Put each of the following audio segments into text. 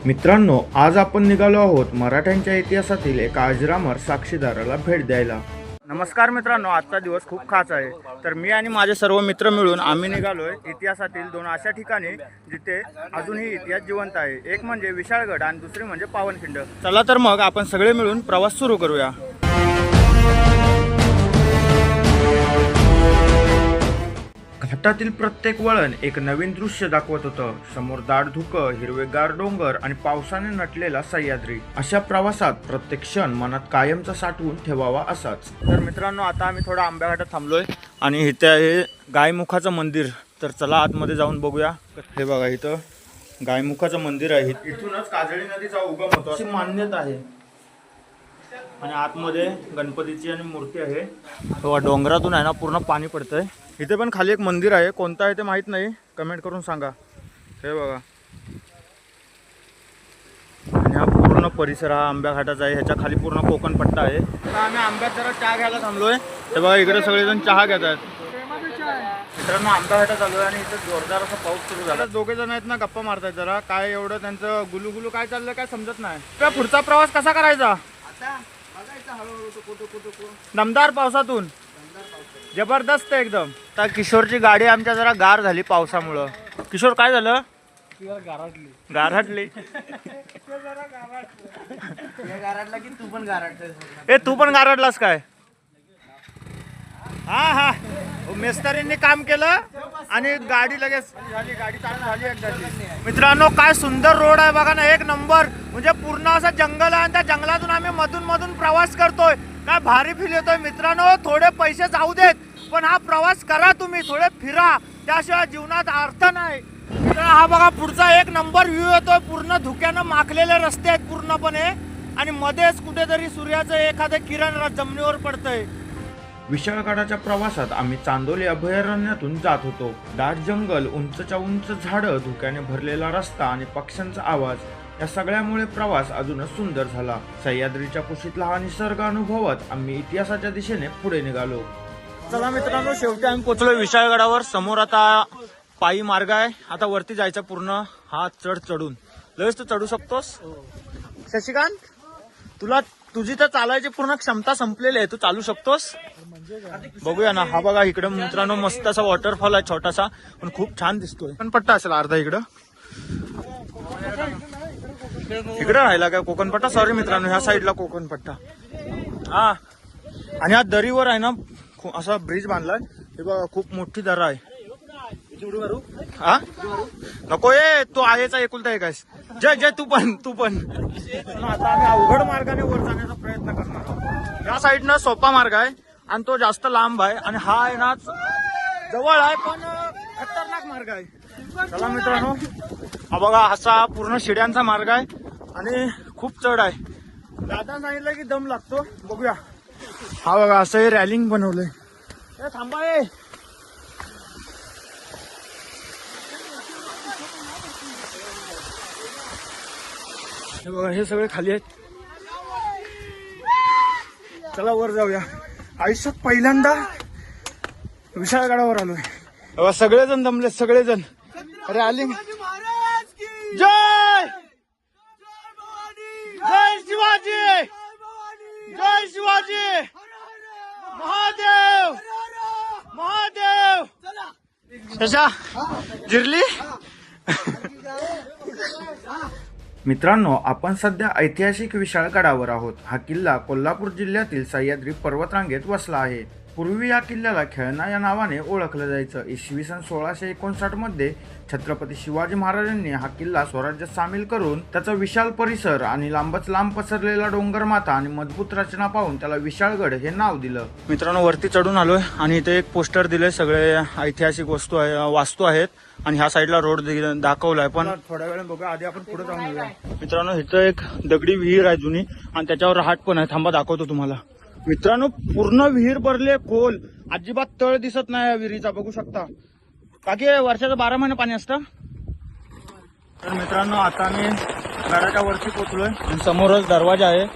मित्रांनो, आज आपण निघालो आहोत मराठ्यांच्या इतिहासातील एका अजरामर साक्षीदाराला भेट द्यायला। नमस्कार मित्रांनो, आजचा दिवस खूप खास आहे। तर मी आणि माझे सर्व मित्र मिळून आम्ही निघालोय इतिहासातील दोन अशा ठिकाणी जिथे अजूनही इतिहास जिवंत आहे। एक म्हणजे विशाळगड आणि दुसरी म्हणजे पावनखिंड। चला तर मग आपण सगळे मिळून प्रवास सुरू करूया। घाटातील प्रत्येक वळण एक नवीन दृश्य दाखवत होतं। समोर दाट धुकं, हिरवेगार डोंगर आणि पावसाने नटलेला सह्याद्री। अशा प्रवासात प्रत्येक क्षण मनात कायमचा साठवून ठेवावा असाच। तर मित्रांनो, आता आम्ही थोडा आंब्याघाटात थांबलोय आणि इथे आहे गायमुखाचं मंदिर। तर चला आतमध्ये जाऊन बघूया। हे बघा, इथं गायमुखाचं मंदिर आहे। इथूनच काजळी नदीचा उगम होतो अशी मान्यता आहे। आणि आतमध्ये गणपतीची आणि मूर्ती आहे। तेव्हा डोंगरातून आहे ना पूर्ण पाणी पडतंय। इथे पण खाली एक मंदिर आहे, कोणतं आहे ते माहित नाही, कमेंट करून सांगा। हे बघा, आणि हा पूर्ण परिसर हा आंब्या घाटाचा आहे। ह्याच्या खाली पूर्ण कोकण पट्टा आहे। आता आम्ही आंब्यात जरा चहा घ्यायला थांबलोय। हे बघा, इकडे सगळेजण चहा घेत आहेत। मित्रांनो, आंब्या घाटात चालू आहे आणि इथे जोरदार असा पाऊस सुरू झाला। दोघे जण आहेत ना गप्पा मारतायत। जरा काय एवढं त्यांचं गुलू काय चाललं काय समजत नाही। त्या पुढचा प्रवास कसा करायचा दमदार पावसातून, जबरदस्त एकदम। तर किशोरची गाडी आमच्या जरा गार झाली पावसामुळं। किशोर, काय झालं? गारहटली की तू पण गारटतोय? ए, तू पण गारडलास काय? हा, मेस्तरींनी काम केलं आणि गाडी लगेच झाली, गाडी चालू झाली एकदाची। मित्रांनो, काय सुंदर रोड आहे बघा ना, एक नंबर। म्हणजे पूर्ण असं जंगल आहे आणि त्या जंगलातून आम्ही मधून प्रवास करतोय। काय भारी फील येतोय मित्रांनो। थोडे पैसे जाऊ देत, पण हा प्रवास करा तुम्ही, थोडे फिरा, त्याशिवाय जीवनात अर्थ नाही। हा बघा, पुढचा एक नंबर व्ह्यू येतोय। पूर्ण धुक्यानं माखलेले रस्ते आहेत पूर्णपणे, आणि मध्येच कुठेतरी सूर्याचं एखादं किरण जमिनीवर पडतंय। विशाळगडाच्या प्रवासात आम्ही चांदोली अभयारण्यातून जात होतो। दाट जंगल, उंचच्या उंच झाडं, धुक्याने भरलेला रस्ता आणि पक्ष्यांचा आवाज, या सगळ्यामुळे प्रवास अजूनच सुंदर झाला। सह्याद्रीच्या कुशीतला हा निसर्ग अनुभवत आम्ही इतिहासाच्या दिशेने पुढे निघालो। चला मित्रांनो, शेवटी आम्ही पोहोचलो विशाळगडावर। समोर आता पायी मार्ग आहे। आता वरती जायचं पूर्ण हा चढून। लगेच तू चढू शकतोस शशिकांत? तुझी तर चालायची पूर्ण क्षमता संपलेली आहे, तू चालू शकतोस? बघूया ना। हा बघा, इकडे मित्रांनो मस्त असा वॉटरफॉल आहे, छोटासा, पण खूप छान दिसतोय। पण पट्टा असेल अर्धा इकडं राहिला काय कोकणपट्टा? सॉरी मित्रांनो, ह्या साईडला कोकणपट्टा। हा, आणि हा दरीवर आहे ना असा ब्रिज बांधलाय। हे बघा, खूप मोठी दरा आहे। हा, नको ये, तो आहेचा एकुलता एक आहेस। जय तू पण आता आम्ही अवघड मार्गाने वर जाण्याचा प्रयत्न करणार आहोत। या साईडनं सोपा मार्ग आहे आणि तो जास्त लांब आहे, आणि हा आहे ना जवळ आहे पण खतरनाक मार्ग आहे। चला मित्रांनो, हा बघा, असा पूर्ण शिड्यांचा मार्ग आहे आणि खूप चढ आहे। दादा सांगितलं की दम लागतो, बघूया। हा बघा, असं हे रॅलिंग बनवलंय। थांबा, ये बघा, हे सगळे खाली आहेत। चला वर जाऊया। आयुष्यात पहिल्यांदा विशाळगडावर आलोय। सगळेजण दमले, सगळेजण। अरे आली, जय शिवाजी, जय शिवाजी, महादेव शशा जिरली। मित्रांनो, आपण सध्या ऐतिहासिक विशाळगडावर आहोत। हा किल्ला कोल्हापूर जिल्ह्यातील सह्याद्री पर्वतरांगेत वसला आहे। पूर्वी या किल्ल्याला खेळणा या नावाने ओळखलं जायचं। इसवी सन 1659 मध्ये छत्रपती शिवाजी महाराजांनी हा किल्ला स्वराज्यात सामील करून त्याचा विशाल परिसर आणि लांबच लांब पसरलेला डोंगरमाथा आणि मजबूत रचना पाहून त्याला विशाळगड हे नाव दिलं। मित्रांनो, वरती चढून आलोय आणि इथे एक पोस्टर दिलंय, सगळे ऐतिहासिक वास्तू आहेत, आणि ह्या साईडला रोड दाखवलाय। पण थोड्या वेळ बघा, आधी आपण पुढे जाऊन येऊया। मित्रांनो, इथं एक दगडी विहीर आहे जुनी, आणि त्याच्यावर रहाट पण आहे। थांबा, दाखवतो तुम्हाला। मित्रांनो, पूर्ण विहीर भरले खोल, अजिबात तळ दिसत नाही या विहिरीचा, बघू शकता। बाकी वर्षाचं 12 महिने पाणी असतं। तर मित्रांनो, आता मी गडाच्या वरती पोहोचलोय आणि समोरच दरवाजा आहे।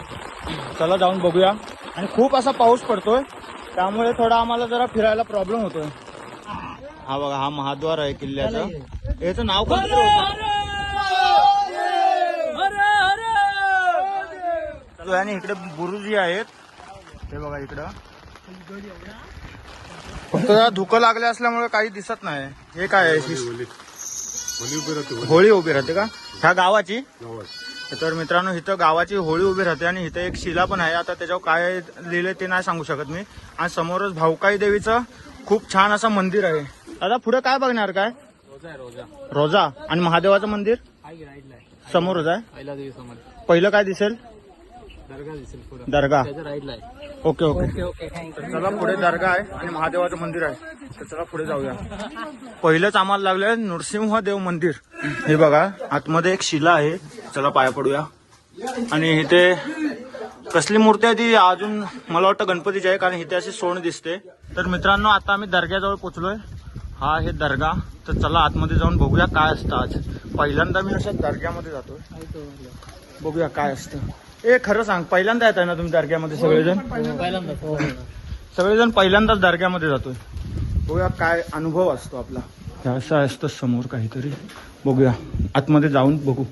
चला जाऊन बघूया। आणि खूप असा पाऊस पडतोय, त्यामुळे थोडा आम्हाला जरा फिरायला प्रॉब्लेम होतोय। हा बघा, हा महाद्वार आहे किल्ल्याचं। याचं नाव कोणतं? जो आहे आणि इकडे बुरुजी आहेत हे बघा इकडं. फक्त धुकं लागले असल्यामुळे काही दिसत नाही. हे काय आहे? होळी उभी राहते का ह्या गावाची? तर मित्रांनो इथं गावाची होळी उभी राहते आणि इथं एक शिला पण आहे. आता त्याच्यावर काय लिहिलंय ते नाही सांगू शकत मी. आणि समोरच भाऊकाई देवीचं खूप छान असं मंदिर आहे. दादा पुढे काय बघणार? काय रोजा आणि महादेवाचं मंदिर समोरच आहे. पहिलं काय दिसेल? दर्गा. Okay okay. तर चला पुढे दर्गा आहे आणि महादेवाचं मंदिर आहे. तर चला पुढे जाऊया. पहिलंच आम्हाला लागलंय नृसिंहदेव मंदिर. हे बघा आतमध्ये एक शिला आहे. चला पाया पडूया. आणि इथे कसली मूर्ती आहे ती अजून मला वाटतं गणपतीची आहे, कारण इथे अशी सोनं दिसते. तर मित्रांनो आता आम्ही दर्ग्याजवळ पोहोचलोय. हा आहे दर्गा. तर चला आतमध्ये जाऊन बघूया काय असतं. आज पहिल्यांदा मी अशा दर्ग्यामध्ये जातोय. बघूया काय असतं. ए खरं सांग, पहिल्यांदा येत आहे ना तुम्ही दर्ग्यामध्ये सगळेजण? सगळेजण पहिल्यांदाच दर्ग्यामध्ये जातोय. बघूया काय अनुभव असतो आपला. हे असं असतं समोर काहीतरी. बघूया आतमध्ये जाऊन बघू.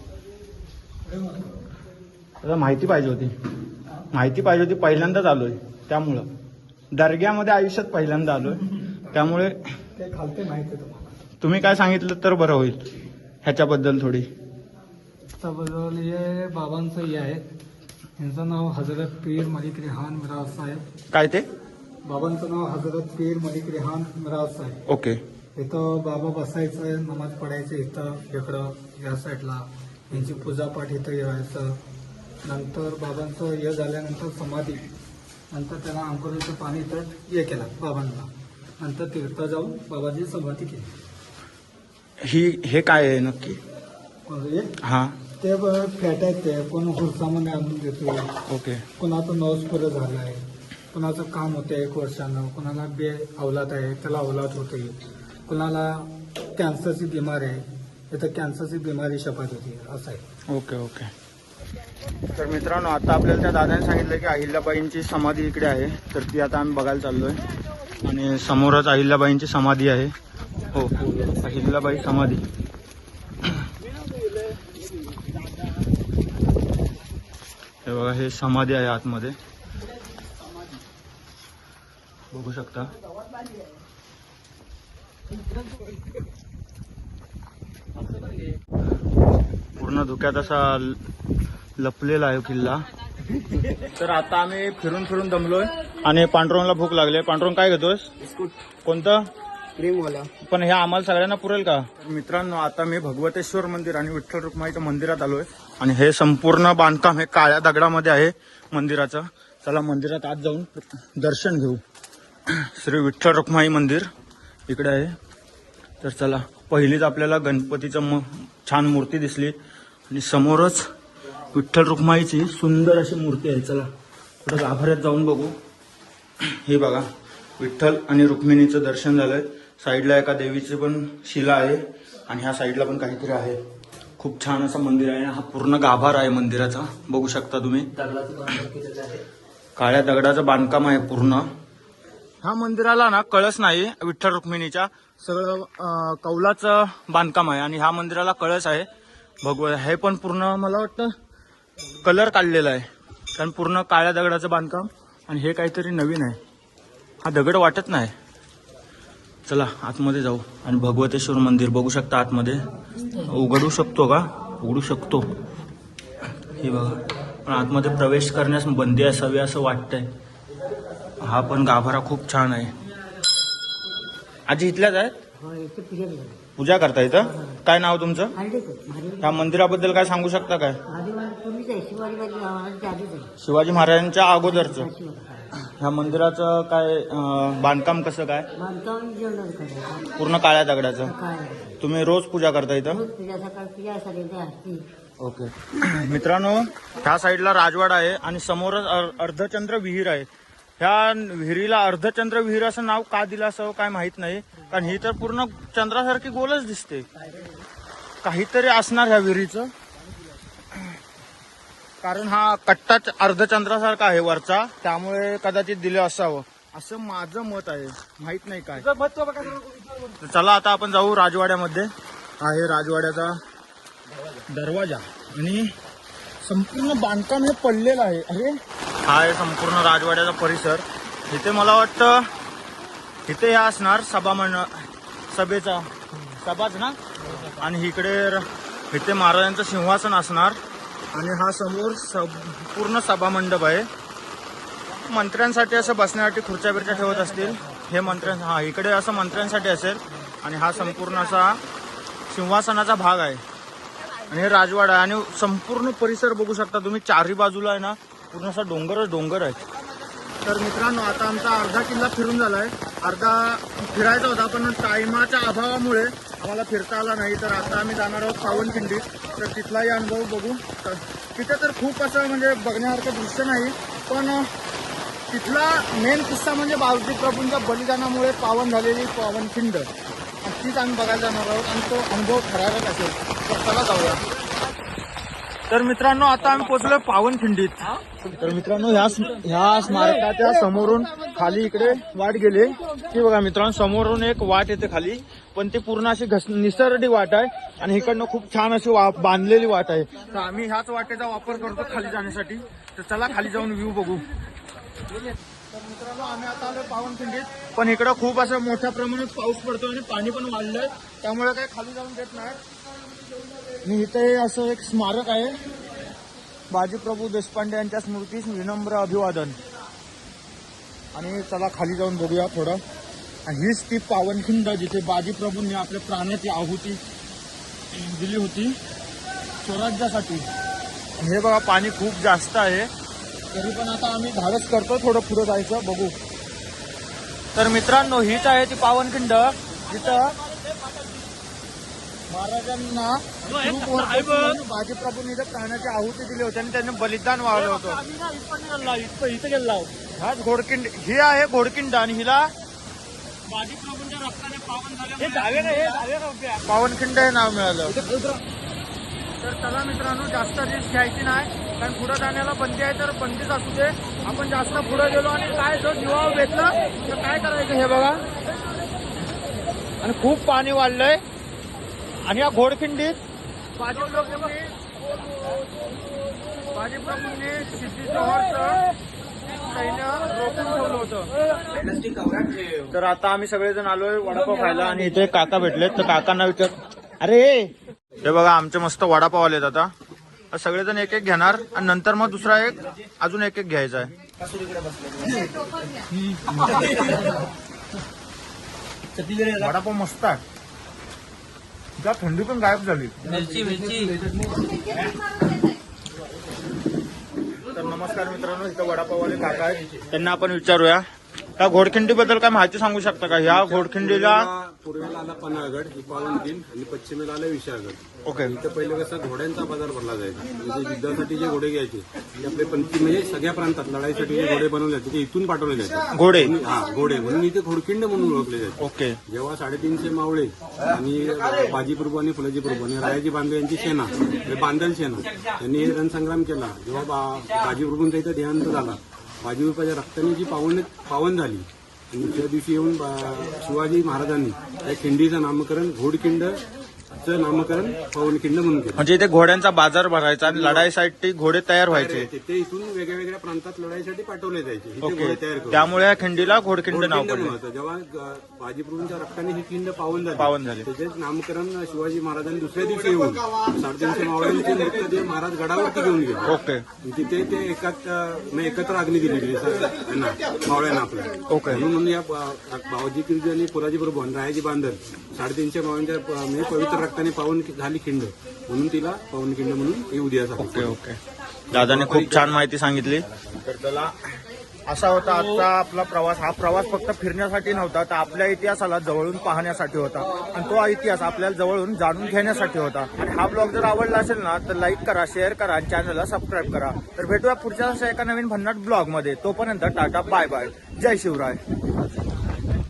आता माहिती पाहिजे होती. पहिल्यांदाच आलोय त्यामुळं दर्ग्यामध्ये आयुष्यात पहिल्यांदा आलोय त्यामुळे ते खालते माहिती तुम्हाला. तुम्ही काय सांगितलं तर बरं होईल ह्याच्याबद्दल थोडी. त्याबद्दल हे बाबांचं हे आहे. यांचं नाव हजरत पीर मलिक रेहान मिराज साहेब. काय ते? बाबांचं नाव हजरत पीर मलिक रेहान मिराज साहेब. ओके. इथं बाबा बसायचं, नमाज पडायचं इथं इकडं या साईडला. यांची पूजापाठ इथं व्हायचं. नंतर बाबांचं हे झाल्यानंतर समाधी, नंतर त्याला अंकुरीचं पाणी इथं हे केलं बाबांना. नंतर तीर्थ जाऊन बाबाची समाधी केली. हे काय आहे नक्की? हा ते फॅट आहेत. ते कोण हुरसामध्ये आणून देतो. ओके. कोणाचं नवस पुरं झालं आहे, कोणाचं काम होतं 1 वर्षानं, कोणाला अवलाद आहे त्याला अवलाद होते, कोणाला कॅन्सरची बिमारी आहे इथं कॅन्सरची बिमारी शपथ होती असं आहे. Okay okay. तर मित्रांनो आता आपल्याला त्या दादाने सांगितलं की अहिल्याबाईंची समाधी इकडे आहे. तर ती आता आम्ही बघायला चाललोय. आणि समोरच अहिल्याबाईंची समाधी आहे. हो अहिल्याबाई समाधी. हे बघा हे समाधी आहे आतमध्ये बघू शकता. पूर्ण धुक्यात असा लपलेला आहे किल्ला. तर आता आम्ही फिरून फिरून दमलोय आणि पांडुरंगला भूक लागली. पांडुरंग काय घेतोस? बिस्कुट कोणतं? क्रीमवाला. पण हे आम्हाला सगळ्यांना पुरेल का? मित्रांनो आता मी भगवतेश्वर मंदिर आणि विठ्ठल रुक्माईच्या मंदिरात आलोय. आणि हे संपूर्ण बांधकाम हे काळ्या दगडामध्ये आहे मंदिराचं. चला मंदिरात आत जाऊन दर्शन घेऊ. श्री विठ्ठल रुक्माई मंदिर इकडे आहे. तर चला पहिलीच आपल्याला गणपतीचं छान मूर्ती दिसली आणि समोरच विठ्ठल रुक्माईची सुंदर अशी मूर्ती आहे. चला पुढे गाभाऱ्यात जाऊन बघू. हे बघा विठ्ठल आणि रुक्मिणीचं दर्शन झालंय. साईडला एका देवीची पण शिला आहे आणि ह्या साईडला पण काहीतरी आहे. खूप छान असं मंदिर आहे. हा पूर्ण गाभारा आहे मंदिराचा बघू शकता तुम्ही. काळ्या दगडाचं बांधकाम आहे पूर्ण. ह्या मंदिराला ना कळस नाही विठ्ठल रुक्मिणीच्या, सगळं कौलाचं बांधकाम आहे. आणि ह्या मंदिराला कळस आहे. हे पण पूर्ण मला वाटतं कलर काढलेला आहे, कारण पूर्ण काळ्या दगडाचं बांधकाम. आणि हे काहीतरी नवीन आहे. हा दगड वाटत नाही. चला आतमध्ये जाऊ आणि भगवतेश्वर मंदिर बघू शकता. आतमध्ये उघडू शकतो का? उघडू शकतो. हे बघा पण आतमध्ये प्रवेश करण्यास बंदी असावी असं वाटतंय. हा पण गाभारा खूप छान आहे. आजी इथल्याच आहेत? पूजा करता इथं? काय नाव तुमचं? ह्या मंदिराबद्दल काय सांगू शकता काय? शिवाजी महाराजांच्या अगोदरचं. ह्या मंदिराचं काय बांधकाम कसं काय? पूर्ण काळ्या दगडाचं. तुम्ही रोज पूजा करता इथं? ओके. मित्रांनो ह्या साईडला राजवाडा आहे आणि समोरच अर्धचंद्र विहीर आहे. ह्या विहिरीला अर्धचंद्र विहीर असं नाव का दिलं असावं काय माहित नाही, कारण ही तर पूर्ण चंद्रासारखी गोलच दिसते. काहीतरी असणार ह्या विहिरीचं, कारण हा कट्टाच अर्धचंद्रासारखा आहे वरचा, त्यामुळे कदाचित दिलं असावं असं माझं मत आहे. माहित नाही काय. चला आता आपण जाऊ राजवाड्यामध्ये. आहे राजवाड्याचा दरवाजा आणि संपूर्ण बांधकाम हे पडलेलं आहे. अरे हा आहे संपूर्ण राजवाड्याचा परिसर. इथे मला वाटतं इथे हे असणार सभेचा सभाच ना. आणि इथे महाराजांचं सिंहासन असणार. आणि हा समोर पूर्ण सभा मंडप आहे. मंत्र्यांसाठी असं बसण्यासाठी खुर्च्या बिर्च्या ठेवत असतील हे मंत्र्यां. इकडे असं मंत्र्यांसाठी असेल. आणि हा संपूर्ण असा सिंहासनाचा भाग आहे. आणि हे राजवाडा आहे. आणि संपूर्ण परिसर बघू शकता तुम्ही. चारही बाजूला आहे ना पूर्ण असा डोंगर आहे. तर मित्रांनो आता आमचा अर्धा किल्ला फिरून झालाय. अर्धा फिरायचा होता पण टायमाच्या अभावामुळे आम्हाला फिरता आला नाही. तर आता आम्ही जाणार आहोत पावनखिंडीत. तर तिथलाही अनुभव बघू. तिथे तर खूप असं म्हणजे बघण्यासारखं दृश्य नाही. पण तिथला मेन किस्सा म्हणजे बावजी प्रभूंच्या बलिदानामुळे पावन झालेली पावनखिंड तीच आम्ही बघायला जाणार आहोत. आणि तो अनुभव ठरायलाच असेल. तर चला जाऊया. तर मित्रांनो आता आम्ही पोहोचलोय पावनखिंडीत. तर मित्रांनो ह्या स्मारकाच्या समोरून खाली इकडे वाट गेली की बघा मित्रांनो. समोरून एक वाट येते खाली. पण ती पूर्ण अशी निसरडी वाट आहे. आणि इकडनं खूप छान अशी बांधलेली वाट आहे. तर आम्ही ह्याच वाटेचा वापर करतो खाली जाण्यासाठी. तर चला खाली जाऊन व्ह्यू बघू. तर मित्रांनो आम्ही आता आलो पावनखिंडीत. पण इकडं खूप असं मोठ्या प्रमाणात पाऊस पडतो आणि पाणी पण वाढलंय. त्यामुळे काही खाली जाऊन देत नाही. आणि इथे असं एक स्मारक आहे. बाजीप्रभू देशपांडे यांच्या स्मृतीस विनम्र अभिवादन. आणि चला खाली जाऊन बघूया थोडं. आणि हीच ती पावनखिंड जिथे बाजीप्रभूंनी आपल्या प्राणाची आहुती दिली होती स्वराज्यासाठी. हे बघा पाणी खूप जास्त आहे. तरी पण आता आम्ही धाडस करतो थोडं पुढे जायचं बघू. तर मित्रांनो हीच आहे ती पावनखिंड जिथं महाराजांना बाजीप्रभूंनी प्राणाची आहुती दिली होती आणि त्यांनी बलिदान वाढलं होतं. इथं गेला हाच घोडखिंड. ही आहे घोडखिंड. आणि हिला बाजीप्रभूंच्या रक्ताने पावन झाले पावनखिंड हे नाव मिळालं. तर चला मित्रांनो जास्त रिस्क घ्यायची नाही. कारण पुढे जाण्याला बंदी आहे. तर बंदीच असू दे. आपण जास्त पुढे गेलो आणि काय जर जीवावर भेटलं तर काय करायचं हे बघा. आणि खूप पाणी वाढलंय. आणि या घोडखिंडीत बाजीप्रभूंनी सिद्धी जोहरचं सैन्य रोखून ठेवलं होतं. तर आता आम्ही सगळेजण आलोय वडापाव खायला. आणि इथे काका भेटलेत. तर काकांना विचार. अरे हे बघा आमचे मस्त वडापाव आलेत. आता सगळेजण एक एक घेणार आणि नंतर मग दुसरा एक अजून एक एक घ्यायचा आहे. वडापाव मस्त आहे. त्या थंडी पण गायब झाली. तर नमस्कार मित्रांनो. इथं वडापाववाले काका आहेत. त्यांना आपण विचारूया त्या घोडखिंडीबद्दल काय माहिती सांगू शकता का? ह्या घोडखिंडीला पूर्वेला आला पन्हाळगड ही पावनखिंड आणि पश्चिमेला आला विशाळगड. ओके. इथं पहिलं कसं घोड्यांचा बाजार भरला जायचा. म्हणजे युद्धासाठी जे घोडे घ्यायचे ते आपले पंथी म्हणजे सगळ्या प्रांतात लढाईसाठी जे घोडे बनवले जाते ते इथून पाठवले जायचे. घोडे घोडे म्हणून इथे घोडखिंड म्हणून ओळखले जाते. ओके. जेव्हा 350 मावळे आणि बाजीप्रभू आणि फुलाजीप्रभू आणि रायाजी बांधव यांची सेना बांधल सेना यांनी हे रणसंग्राम केला. जेव्हा बाजीप्रभूंचा इथं देहांत झाला. बाजीप्रभूच्या रक्ताने जी पावन झाली. आणि दुसऱ्या दिवशी येऊन शिवाजी महाराजांनी या खिंडीचं नामकरण घोडखिंडचं नामकरण पावनखिंड म्हणून केलं. म्हणजे इथे घोड्यांचा बाजार भरायचा आणि लढाईसाठी घोडे तयार व्हायचे. ते इथून वेगळ्या वेगळ्या प्रांतात लढाईसाठी पाठवले जायचे. इथे घोडे तयार करून त्यामुळे या खिंडीला घोडखिंड नाव पडलं. होतं. जेव्हा बाजीप्रभूंच्या रक्ताने ही खिंड पावन झाली त्याचे नामकरण शिवाजी महाराजांनी दुसऱ्या दिवशी येऊन 350 मावळ्यांचे मृतदेह महाराज गडावरती घेऊन गेले. ओके. तिथे ते एकत्र अग्नी दिली मावळ्यांना आपल्या. ओके. म्हणून या बावजी आणि पुराजी प्रभू आणि रायाजी बांधल 350 मावळ्यांच्या म्हणजे पवित्र रक्ताने पावन झाली खिंड म्हणून तिला पावनखिंड म्हणून येऊ द्या. Okay okay. दादाने खूप छान माहिती सांगितली. तर त्याला असा होता आजचा आपला प्रवास. हा प्रवास फक्त फिरण्यासाठी नव्हता तर आपल्या इतिहासाला जवळून पाहण्यासाठी होता. आणि तो इतिहास आपल्याला जवळून जाणून घेण्यासाठी होता. आणि हा ब्लॉग जर आवडला असेल ना तर लाईक करा, शेअर करा आणि चॅनलला सबस्क्राईब करा. तर भेटूया पुढच्या एका नवीन भन्नाट ब्लॉग मध्ये. तोपर्यंत टाटा बाय बाय. जय शिवराय.